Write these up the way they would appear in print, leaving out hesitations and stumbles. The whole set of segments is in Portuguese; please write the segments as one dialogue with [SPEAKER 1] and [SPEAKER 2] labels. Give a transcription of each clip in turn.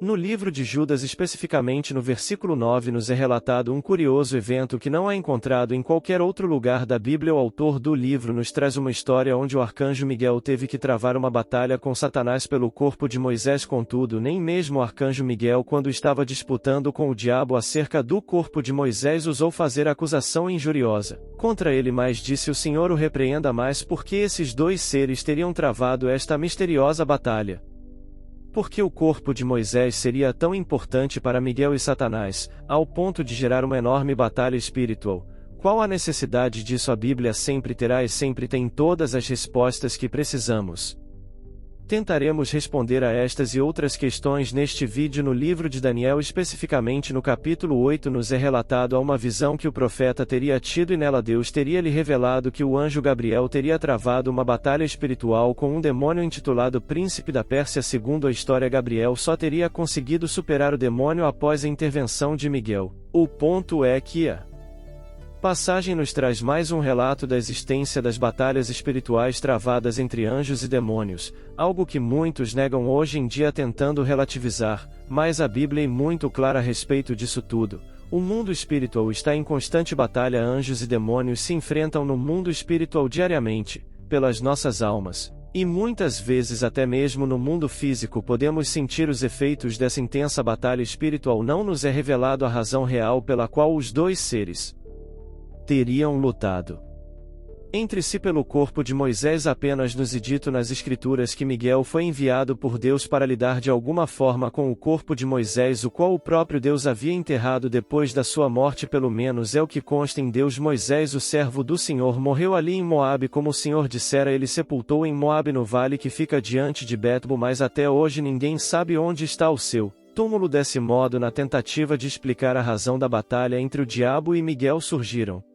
[SPEAKER 1] No livro de Judas, especificamente no versículo 9, nos é relatado um curioso evento que não é encontrado em qualquer outro lugar da Bíblia. O autor do livro nos traz uma história onde o arcanjo Miguel teve que travar uma batalha com Satanás pelo corpo de Moisés. Contudo, nem mesmo o arcanjo Miguel, quando estava disputando com o diabo acerca do corpo de Moisés, ousou fazer acusação injuriosa contra ele, mas disse: o Senhor o repreenda, mais porque esses dois seres teriam travado esta misteriosa batalha. Porque o corpo de Moisés seria tão importante para Miguel e Satanás, ao ponto de gerar uma enorme batalha espiritual? Qual a necessidade disso? A Bíblia sempre terá e sempre tem todas as respostas que precisamos. Tentaremos responder a estas e outras questões neste vídeo. No livro de Daniel, especificamente no capítulo 8, nos é relatado uma visão que o profeta teria tido, e nela Deus teria lhe revelado que o anjo Gabriel teria travado uma batalha espiritual com um demônio intitulado Príncipe da Pérsia. Segundo a história, Gabriel só teria conseguido superar o demônio após a intervenção de Miguel. O ponto é que a passagem nos traz mais um relato da existência das batalhas espirituais travadas entre anjos e demônios, algo que muitos negam hoje em dia tentando relativizar, mas a Bíblia é muito clara a respeito disso tudo. O mundo espiritual está em constante batalha. Anjos e demônios se enfrentam no mundo espiritual diariamente, pelas nossas almas, e muitas vezes até mesmo no mundo físico podemos sentir os efeitos dessa intensa batalha espiritual. Não nos é revelado a razão real pela qual os dois seres teriam lutado entre si pelo corpo de Moisés. Apenas nos é dito nas Escrituras que Miguel foi enviado por Deus para lidar de alguma forma com o corpo de Moisés, o qual o próprio Deus havia enterrado depois da sua morte. Pelo menos é o que consta em Deus. Moisés, o servo do Senhor, morreu ali em Moabe, como o Senhor dissera. Ele sepultou em Moabe, no vale que fica diante de Betbo, mas até hoje ninguém sabe onde está o seu túmulo. Desse modo, na tentativa de explicar a razão da batalha entre o diabo e Miguel, surgiram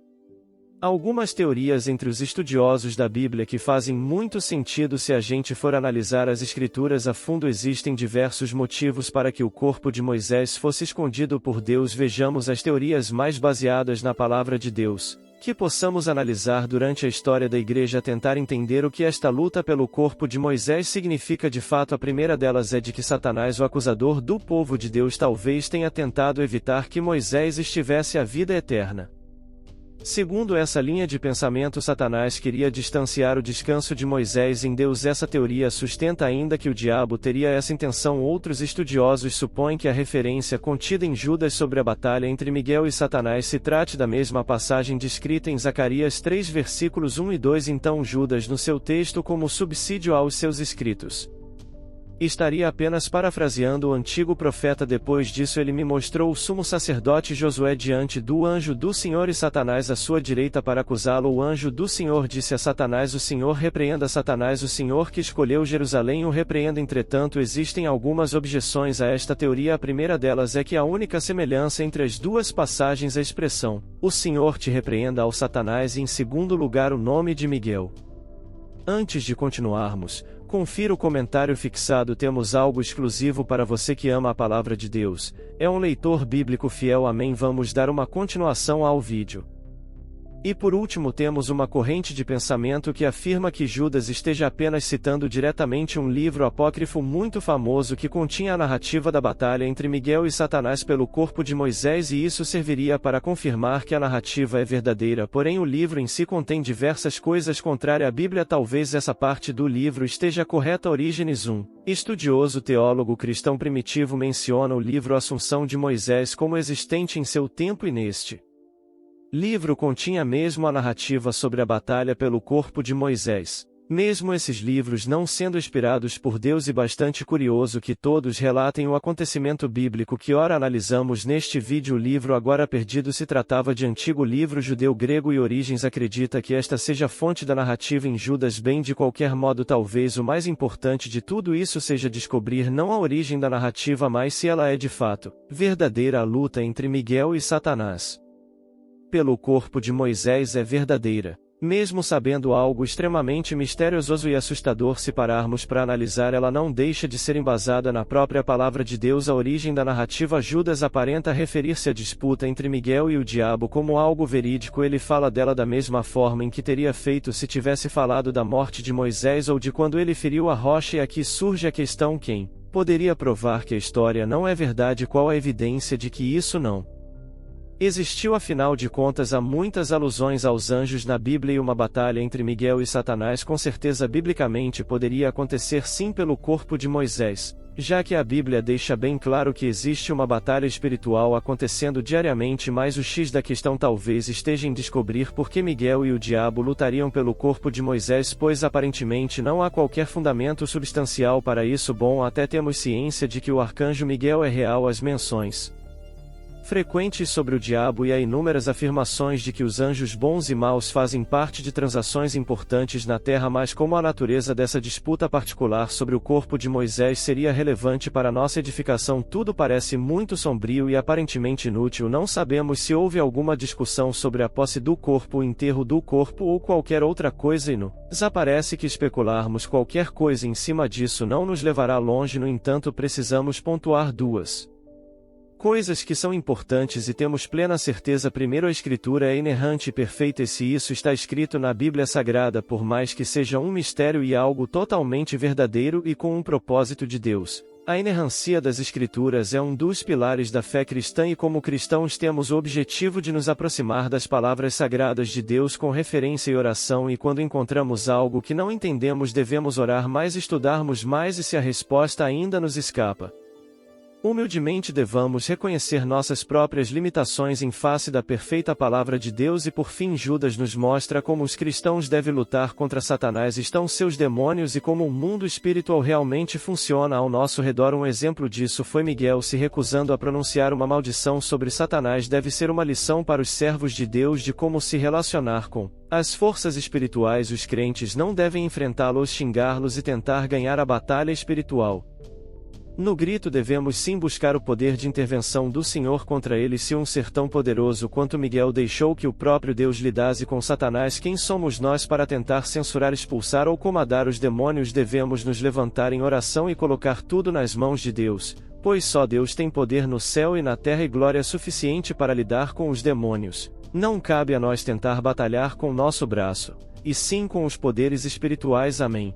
[SPEAKER 1] algumas teorias entre os estudiosos da Bíblia que fazem muito sentido se a gente for analisar as Escrituras a fundo. Existem diversos motivos para que o corpo de Moisés fosse escondido por Deus. Vejamos as teorias mais baseadas na palavra de Deus, que possamos analisar durante a história da igreja, tentar entender o que esta luta pelo corpo de Moisés significa de fato. A primeira delas é de que Satanás, o acusador do povo de Deus, talvez tenha tentado evitar que Moisés estivesse a vida eterna. Segundo essa linha de pensamento, Satanás queria distanciar o descanso de Moisés em Deus. Essa teoria sustenta ainda que o diabo teria essa intenção. Outros estudiosos supõem que a referência contida em Judas sobre a batalha entre Miguel e Satanás se trate da mesma passagem descrita em Zacarias 3, versículos 1 e 2. Então Judas, no seu texto como subsídio aos seus escritos, estaria apenas parafraseando o antigo profeta. Depois disso, ele me mostrou o sumo sacerdote Josué diante do anjo do Senhor e Satanás à sua direita para acusá-lo. O anjo do Senhor disse a Satanás: o Senhor repreenda Satanás, o Senhor que escolheu Jerusalém o repreenda. Entretanto, existem algumas objeções a esta teoria. A primeira delas é que a única semelhança entre as duas passagens é a expressão "o Senhor te repreenda" ao Satanás, e em segundo lugar o nome de Miguel. Antes de continuarmos, confira o comentário fixado. Temos algo exclusivo para você que ama a palavra de Deus, é um leitor bíblico fiel. Amém. Vamos dar uma continuação ao vídeo. E por último, temos uma corrente de pensamento que afirma que Judas esteja apenas citando diretamente um livro apócrifo muito famoso que continha a narrativa da batalha entre Miguel e Satanás pelo corpo de Moisés, e isso serviria para confirmar que a narrativa é verdadeira. Porém, o livro em si contém diversas coisas contrárias à Bíblia. Talvez essa parte do livro esteja correta. Orígenes, um estudioso teólogo cristão primitivo, menciona o livro Assunção de Moisés como existente em seu tempo, e neste livro continha mesmo a narrativa sobre a batalha pelo corpo de Moisés. Mesmo esses livros não sendo inspirados por Deus, e bastante curioso que todos relatem o acontecimento bíblico que ora analisamos neste vídeo. O livro Agora Perdido se tratava de antigo livro judeu-grego, e Orígenes acredita que esta seja a fonte da narrativa em Judas. Bem, de qualquer modo, talvez o mais importante de tudo isso seja descobrir não a origem da narrativa, mas se ela é de fato verdadeira. A luta entre Miguel e Satanás pelo corpo de Moisés é verdadeira. Mesmo sabendo algo extremamente misterioso e assustador, se pararmos para analisar, ela não deixa de ser embasada na própria palavra de Deus. A origem da narrativa Judas aparenta referir-se à disputa entre Miguel e o diabo como algo verídico. Ele fala dela da mesma forma em que teria feito se tivesse falado da morte de Moisés ou de quando ele feriu a rocha. E aqui surge a questão: quem poderia provar que a história não é verdade? Qual a evidência de que isso não existiu? Afinal de contas, há muitas alusões aos anjos na Bíblia e uma batalha entre Miguel e Satanás com certeza biblicamente poderia acontecer sim pelo corpo de Moisés, já que a Bíblia deixa bem claro que existe uma batalha espiritual acontecendo diariamente, mas o X da questão talvez esteja em descobrir por que Miguel e o diabo lutariam pelo corpo de Moisés, pois aparentemente não há qualquer fundamento substancial para isso. Bom, até temos ciência de que o arcanjo Miguel é real. As menções frequentes sobre o diabo e há inúmeras afirmações de que os anjos bons e maus fazem parte de transações importantes na Terra, mas como a natureza dessa disputa particular sobre o corpo de Moisés seria relevante para nossa edificação, tudo parece muito sombrio e aparentemente inútil. Não sabemos se houve alguma discussão sobre a posse do corpo, o enterro do corpo ou qualquer outra coisa, e nos parece que especularmos qualquer coisa em cima disso não nos levará longe. No entanto, precisamos pontuar duas coisas que são importantes e temos plena certeza. Primeiro, a Escritura é inerrante e perfeita, e se isso está escrito na Bíblia Sagrada, por mais que seja um mistério e algo totalmente verdadeiro e com um propósito de Deus, a inerrância das Escrituras é um dos pilares da fé cristã, e como cristãos temos o objetivo de nos aproximar das palavras sagradas de Deus com referência e oração, e quando encontramos algo que não entendemos devemos orar mais, estudarmos mais, e se a resposta ainda nos escapa, humildemente devamos reconhecer nossas próprias limitações em face da perfeita palavra de Deus. E por fim, Judas nos mostra como os cristãos devem lutar contra Satanás, estão seus demônios e como o mundo espiritual realmente funciona ao nosso redor. Um exemplo disso foi Miguel se recusando a pronunciar uma maldição sobre Satanás. Deve ser uma lição para os servos de Deus de como se relacionar com as forças espirituais. Os crentes não devem enfrentá-los, xingá-los e tentar ganhar a batalha espiritual. No grito, devemos sim buscar o poder de intervenção do Senhor contra ele. Se um ser tão poderoso quanto Miguel deixou que o próprio Deus lidasse com Satanás, quem somos nós para tentar censurar, expulsar ou comandar os demônios? Devemos nos levantar em oração e colocar tudo nas mãos de Deus, pois só Deus tem poder no céu e na terra e glória suficiente para lidar com os demônios. Não cabe a nós tentar batalhar com nosso braço, e sim com os poderes espirituais. Amém.